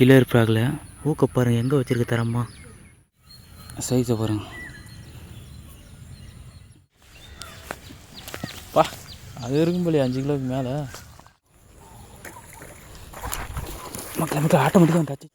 கிலர் fragile ஊக்க பாருங்கள் எங்கே வச்சுருக்கு தரமா சைஸை பாருங்கள். பா அது இருக்கும் போலியா 5 கிலோவுக்கு மேலே. மக்கள் ஆட்டோமேட்டிக்காக டச்சு.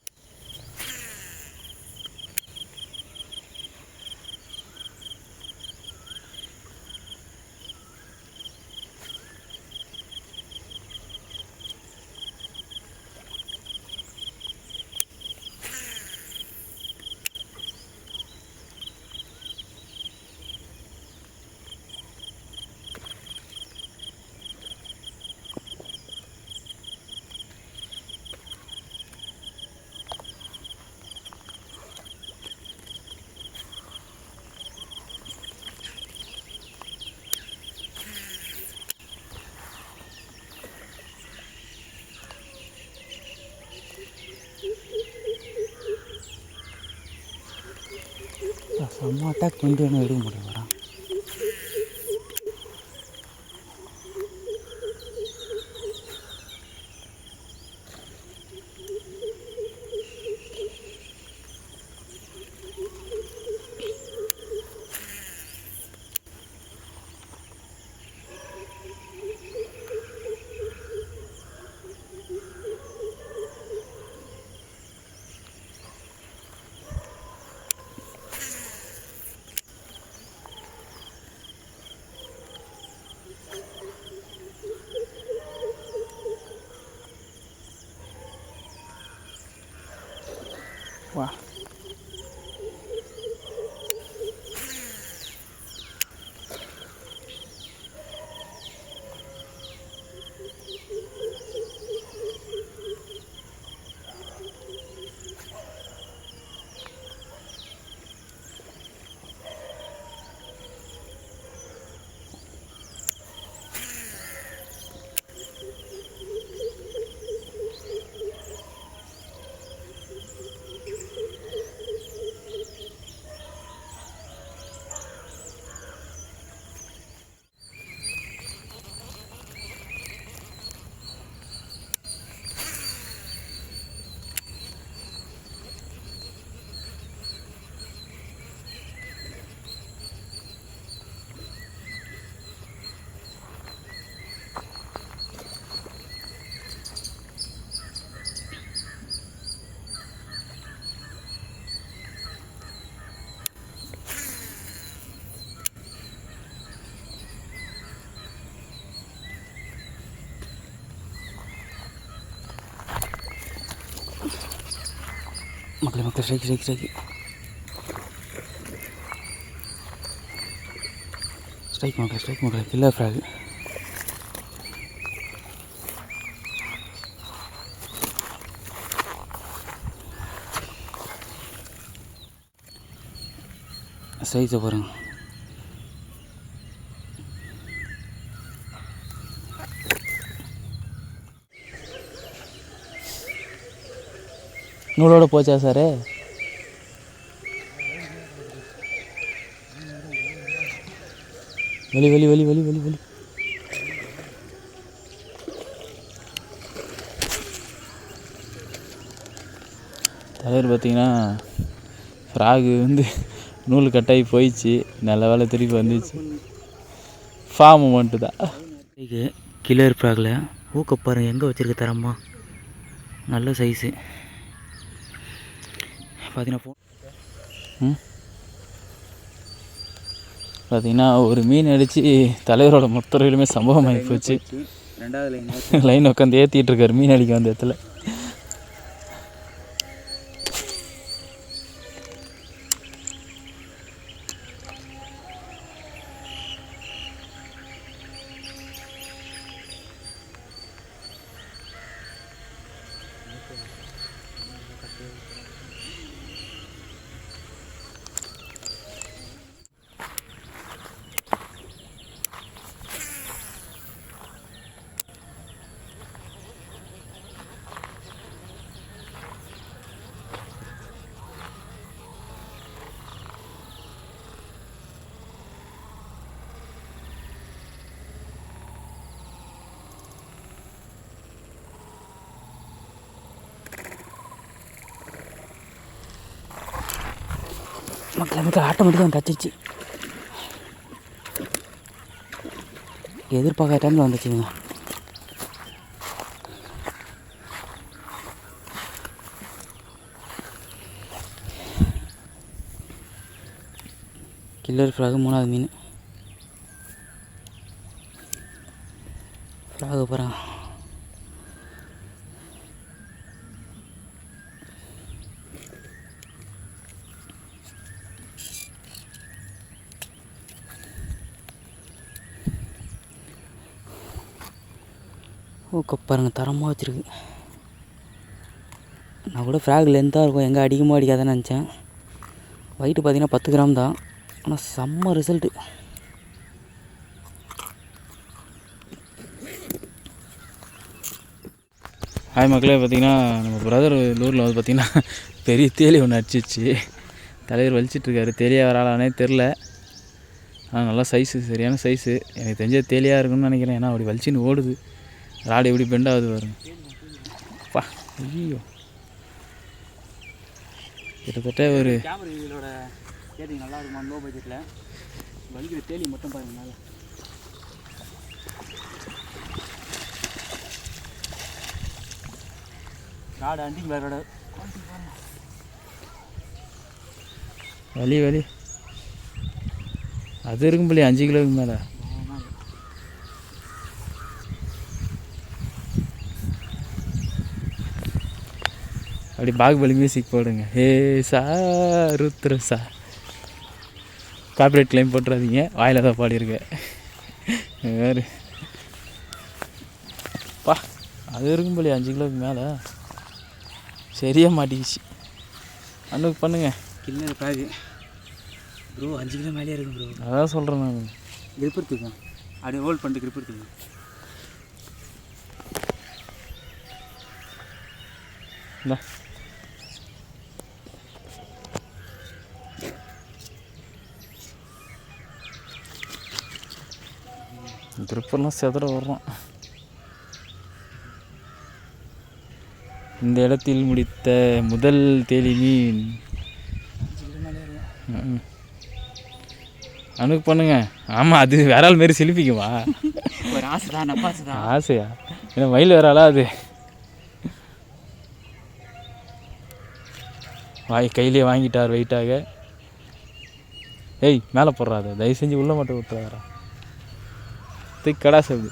செம்ம அட்டாக் பண்ணிட்டு வேணும் எடுக்க முடியும் வரான். வா மக்கள் ஸ்ட்ரைக் மக்கள் கில்லர் ஃப்ராக். சைஸை பாருங்கள். நூலோட போச்சா சார்? வெளி தலைவர் பார்த்தீங்கன்னா ஃப்ராகு நூல் கட்டாகி போயிடுச்சு. நல்ல வேலை திருப்பி வந்துச்சு. ஃபார்ம் மட்டும் தான். கிலர் ஃப்ராகில் ஊக்க பாருங்கள் எங்கே வச்சுருக்கு தரமா நல்ல சைஸு பார்த்தீங்கன்னா ஒரு மீன் அடித்து தலைவரோட மொத்தரையிலுமே சம்பவம் ஆகி போச்சு. 2வது லைன் உட்காந்து ஏற்றிட்டு இருக்காரு மீன் அடிக்க வந்த இடத்துல. மக்கள் ஆட்டோமேட்டிக்காக கச்சிச்சு. எதிர்பார்க்காத டைமில் வந்துச்சுங்க. கில்லர் ஃப்ராகு 3வது மீன். ஃப்ராகு போகிறான். பாருங்க தரமாக வச்சுருக்கு. நான் கூட ஃப்ராக் லென்த்தாக இருக்கும், எங்கே அடிக்குமோ அடிக்காதுன்னு நினச்சேன். வெயிட்டு பார்த்திங்கன்னா 10 கிராம் தான். ஆனால் செம்ம ரிசல்ட்டு. ஹாய் மக்களே, பார்த்திங்கன்னா நம்ம பிரதர் லூரில் வந்து பார்த்திங்கன்னா பெரிய தேலி ஒன்று அடிச்சிச்சு. தலைவர் வலிச்சிட்ருக்காரு. தேலியாக வராளானே தெரில. ஆனால் நல்லா சைஸு, சரியான சைஸு. எனக்கு தெரிஞ்ச தேலியாக இருக்குன்னு நினைக்கிறேன். ஏன்னா அப்படி வலிச்சின்னு ஓடுது. ராடு எப்படி பெண்டாகுது பாருங்க. பா ஐயோ, கிட்டத்தட்ட ஒரு கேமரா இதோட கேட்டிங் நல்லா இருக்குமா லோ பட்ஜெட்டில். வலிக்கிற தேலி மட்டும் பாருங்க மேலே. ராடு அண்டிங் வேறோட வலி வலி அது இருக்கும் பிள்ளை 5 கிலோவுக்கு மேலே. அப்படி பாகுபலி மியூசிக் போடுங்க. ஹே சா ருத்ர சா. காப்பிரைட் கிளைம் போட்டுறாதீங்க, வாயில் தான் பாடியிருக்கேன். வேறு பா அது இருக்கும் போலி 5 கிலோவுக்கு மேலே. சரியாக மாட்டிக்கிச்சு. அண்ணுக்கு பண்ணுங்க. கில்லர் பேகு ப்ரோ 5 கிலோ மேலேயே இருக்கும் ப்ரோ. அதான் சொல்கிறேன் நான். கிரிப் எடுத்துக்கேன். அப்படியே ஹோல்ட் பண்ணிட்டு கிரிப் எடுத்துக்கேன். இந்த கிரிப்பெல்லாம் செதற வர்றோம். இந்த இடத்தில் முடித்த முதல் தேலி மீன். அனுக்கு பண்ணுங்க. ஆமாம், அது வேற ஆள் மாரி சிலிப்பிக்குமா? ஒரு ஆசை தான், நப்பாசை தான். ஆசையா? ஏன்னா மயில் வேற ஆளா அது. கையிலே வாங்கிட்டார் வெயிட்டாக. ஏய் மேலே போடுறாது, தயவு செஞ்சு உள்ளே மட்டும் விட்டுறாரா. திக்கடா சாப்பிடு.